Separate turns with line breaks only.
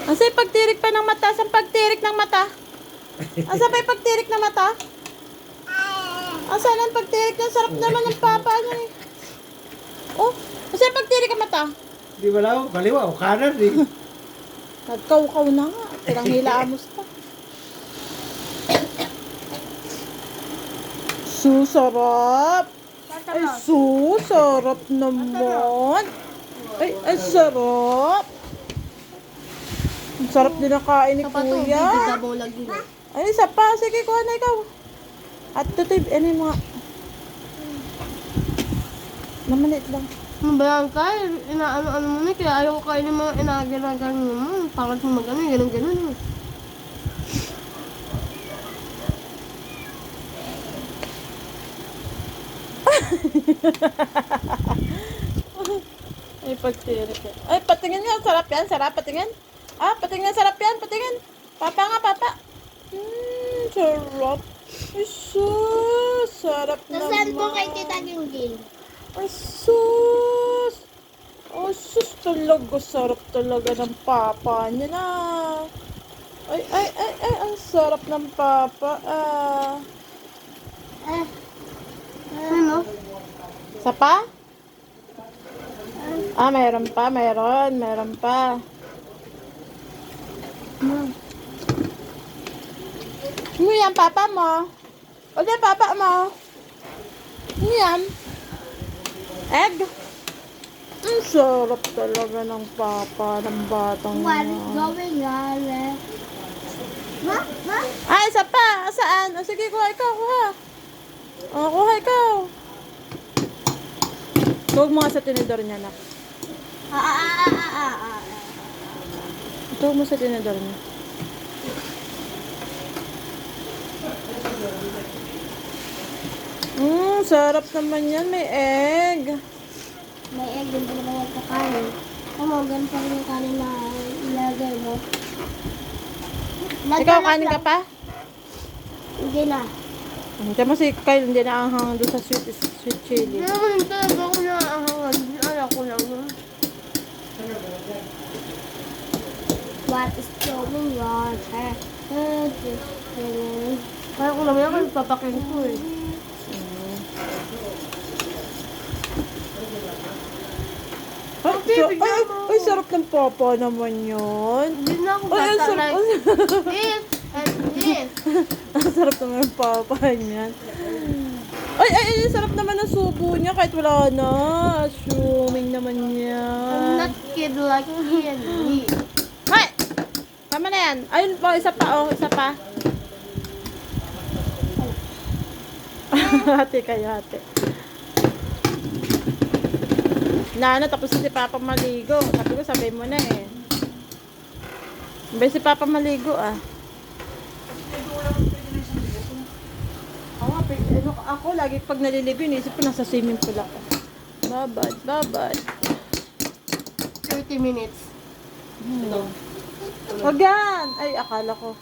Asa'y pagtirik pa ng mata? Saan pagtirik ng mata? Asa pa yung pagtirik ng mata? Asan ang pagtirik ng sarap naman ng papa niya eh. Oh, asa'y pagtirik ng mata?
Di ba lang? Kaliwa o kanan eh.
Nagkaw-kaw na nga. Pirang hilamos pa. Susarap. Ay, susarap naman. Ay, sarap. Ang sarap din ang kain ni Kuya. Ay, isa pa. Sige, kuha na ikaw. At tutoy, ano yung mga... Namalit lang.
Mabayang ka, inaano-ano mo na, kaya ayaw ko kainin mga inaganagan mo. Pangat mo mag-ano, ganun-ganun.
Ay, pagtirik. Ay, patingin nga. Sarap yan. Sarap. Patingin. Ah, patingin. Sarap yan. Patingin. Papa nga, papa. Sarap. Ay, sus. Sarap naman.
Nasaan po kay Tita Gingging?
Ay, sus. Oh, sus talaga. Sarap talaga ng papa niya na. Ay, ay, ay, ay. Ang sarap ng papa.
Ano?
Isa pa? Ah, mayroon pa. Mayroon. Mayroon pa. Ano yan, papa mo? O di, papa mo? Ano yan? Egg? Ang sarap talaga ng papa ng batang
What is
yan.
going on? Ma? Ma?
Ah, isa pa. Saan? O sige, kuha ikaw. Kuha. O, kuha ikaw. Huwag mo nga sa tinidor niya, nak. Ito mo sa tinidor niya. Sarap naman yan. May egg.
May egg din pa naman yung kakain. Ano, ganun pa rin yung kanin na ilagay mo.
Ikaw, kanin ka pa?
Hindi na.
Hindi mo si Kyle, hindi na anghang doon sa sweet chili.
Hindi naman talaga ako naahangan. Ayaw ko lang nun.
What is going on?
Ayaw ko lang yan kasi papakin ko eh.
Ay, sarap ng papa naman yun.
Hindi na ako
Ay, ang
basta
sarap.
like this and this.
Ang sarap naman ng papa niyan. Ay, ang sarap naman ng subo niya kahit wala na. Assuming naman niya.
I'm not kid like candy.
Hay! Tama na yan. Ayun po, isa pa oh, isa pa. Hati kayo, hati. Nana, tapos si Papa maligo. Sabi ko, sabay mo na eh. Sabay si Papa maligo ah. Ako, lagi pag naliligo, inisip ko nasa swimming pool ako. Babad, babad.
30 minutes.
Wag yan! Ay, akala ko.